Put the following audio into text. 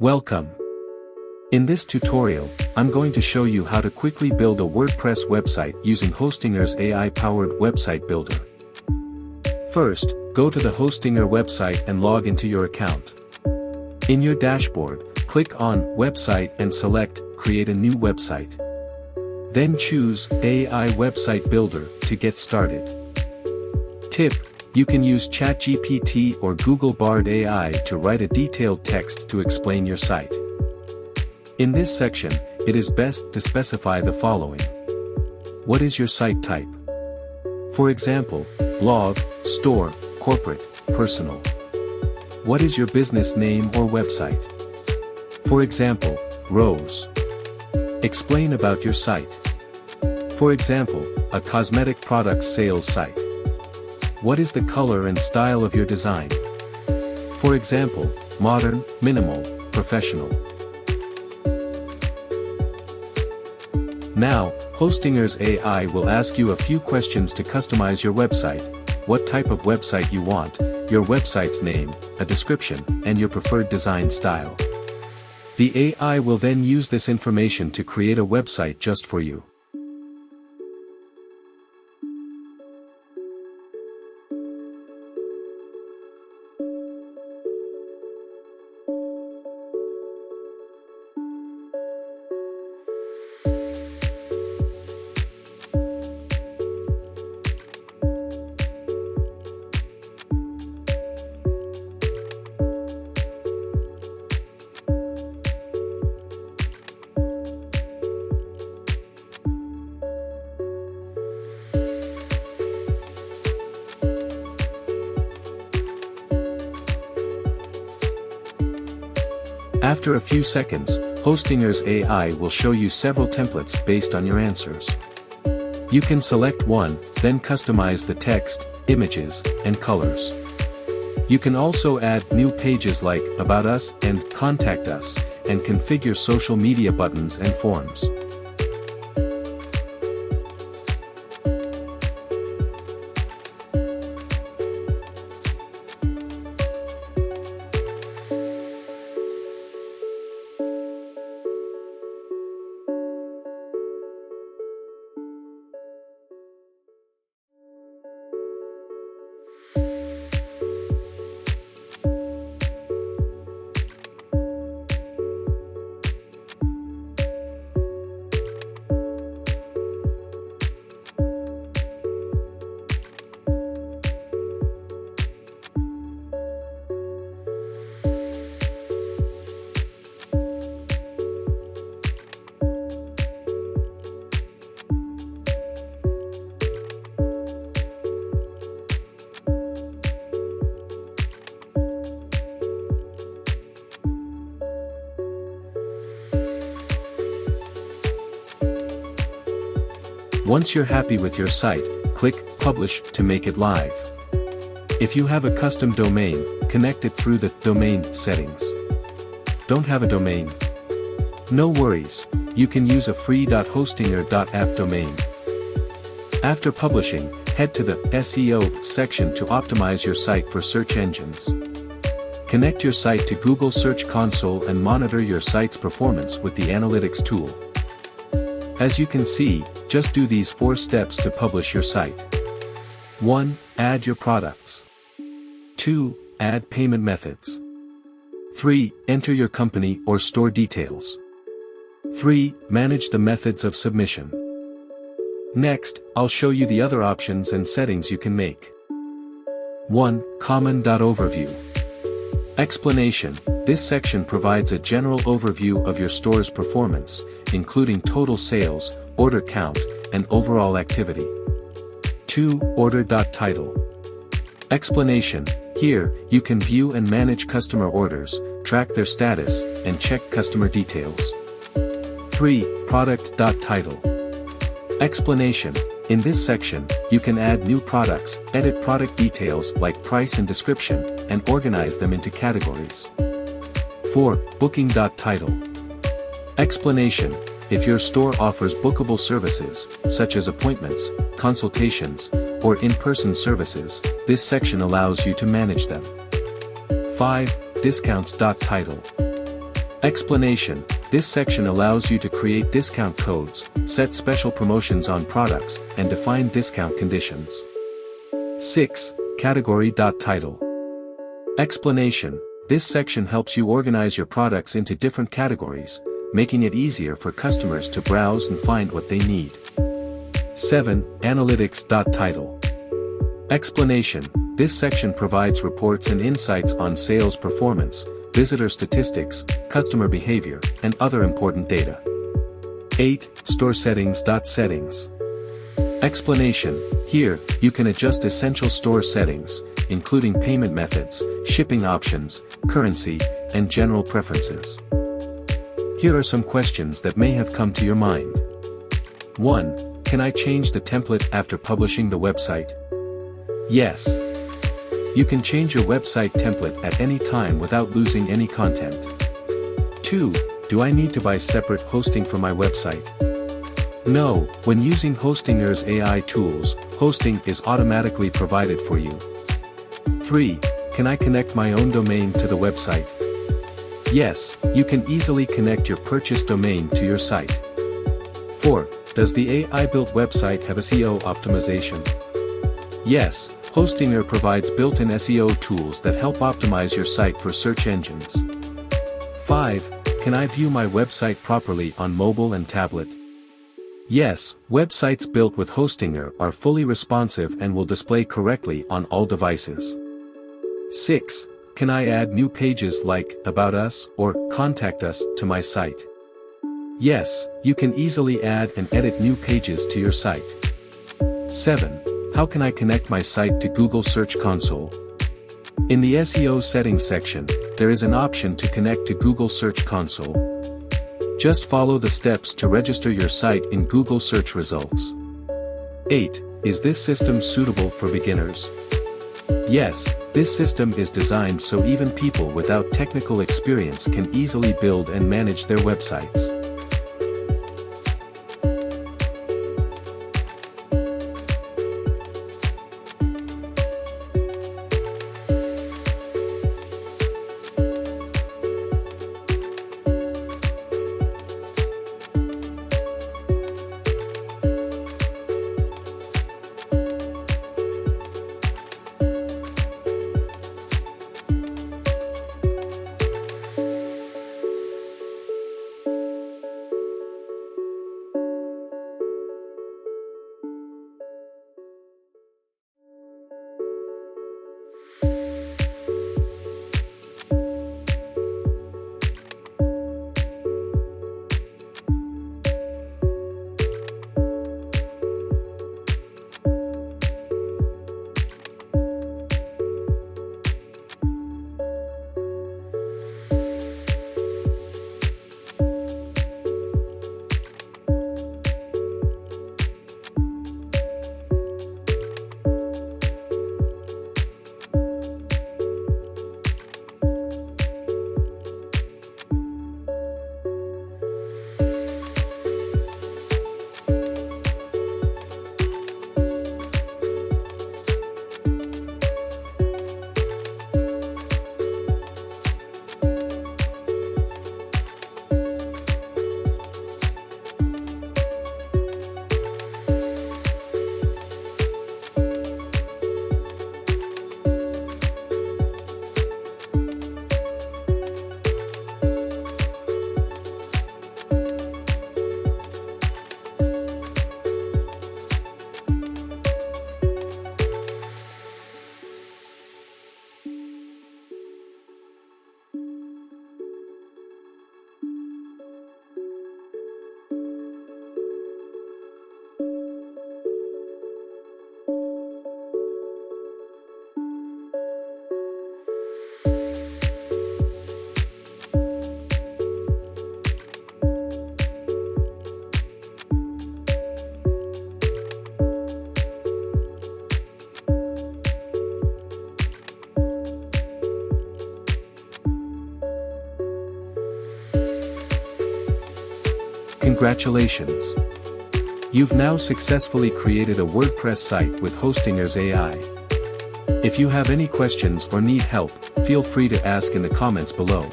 Welcome. In this tutorial, I'm going to show you how to quickly build a WordPress website using Hostinger's AI-powered website builder. First, go to the Hostinger website and log into your account. In your dashboard, click on Website and select Create a new website. Then choose AI Website Builder to get started. Tip: you can use ChatGPT or Google Bard AI to write a detailed text to explain your site. In this section, it is best to specify the following. What is your site type? For example, blog, store, corporate, personal. What is your business name or website? For example, Rose. Explain about your site. For example, a cosmetic products sales site. What is the color and style of your design? For example, modern, minimal, professional. Now, Hostinger's AI will ask you a few questions to customize your website: what type of website you want, your website's name, a description, and your preferred design style. The AI will then use this information to create a website just for you. After a few seconds, Hostinger's AI will show you several templates based on your answers. You can select one, then customize the text, images, and colors. You can also add new pages like About Us and Contact Us, and configure social media buttons and forms. Once you're happy with your site, click Publish to make it live. If you have a custom domain, connect it through the Domain settings. Don't have a domain? No worries, you can use a free .hostinger.app domain. After publishing, head to the SEO section to optimize your site for search engines. Connect your site to Google Search Console and monitor your site's performance with the Analytics tool. As you can see, just do these 4 steps to publish your site. 1. Add your products. 2. Add payment methods. 3. Enter your company or store details. 3. Manage the methods of submission. Next, I'll show you the other options and settings you can make. 1. Common.overview. Explanation. This section provides a general overview of your store's performance, including total sales, order count, and overall activity. 2. Order.title. Explanation. Here, you can view and manage customer orders, track their status, and check customer details. 3. Product.title. Explanation. In this section, you can add new products, edit product details like price and description, and organize them into categories. 4. Booking.title. Explanation. If your store offers bookable services, such as appointments, consultations, or in-person services, this section allows you to manage them. 5. Discounts.title. Explanation. This section allows you to create discount codes, set special promotions on products, and define discount conditions. 6. Category.title. Explanation. This section helps you organize your products into different categories, making it easier for customers to browse and find what they need. 7. Analytics.title. Explanation. This section provides reports and insights on sales performance, visitor statistics, customer behavior, and other important data. 8. Store settings. Explanation. Here, you can adjust essential store settings, including payment methods, shipping options, currency, and general preferences. Here are some questions that may have come to your mind. 1. Can I change the template after publishing the website? Yes. You can change your website template at any time without losing any content. 2. Do I need to buy separate hosting for my website? No, when using Hostinger's AI tools, hosting is automatically provided for you. 3. Can I connect my own domain to the website? Yes, you can easily connect your purchased domain to your site. 4. Does the AI-built website have SEO optimization? Yes, Hostinger provides built-in SEO tools that help optimize your site for search engines. 5. Can I view my website properly on mobile and tablet? Yes, websites built with Hostinger are fully responsive and will display correctly on all devices. 6. Can I add new pages like About Us or Contact Us to my site? Yes, you can easily add and edit new pages to your site. 7. How can I connect my site to Google Search Console? In the SEO settings section, there is an option to connect to Google Search Console. Just follow the steps to register your site in Google search results. 8. Is this system suitable for beginners? Yes, this system is designed so even people without technical experience can easily build and manage their websites. Congratulations! You've now successfully created a WordPress site with Hostinger's AI. If you have any questions or need help, feel free to ask in the comments below.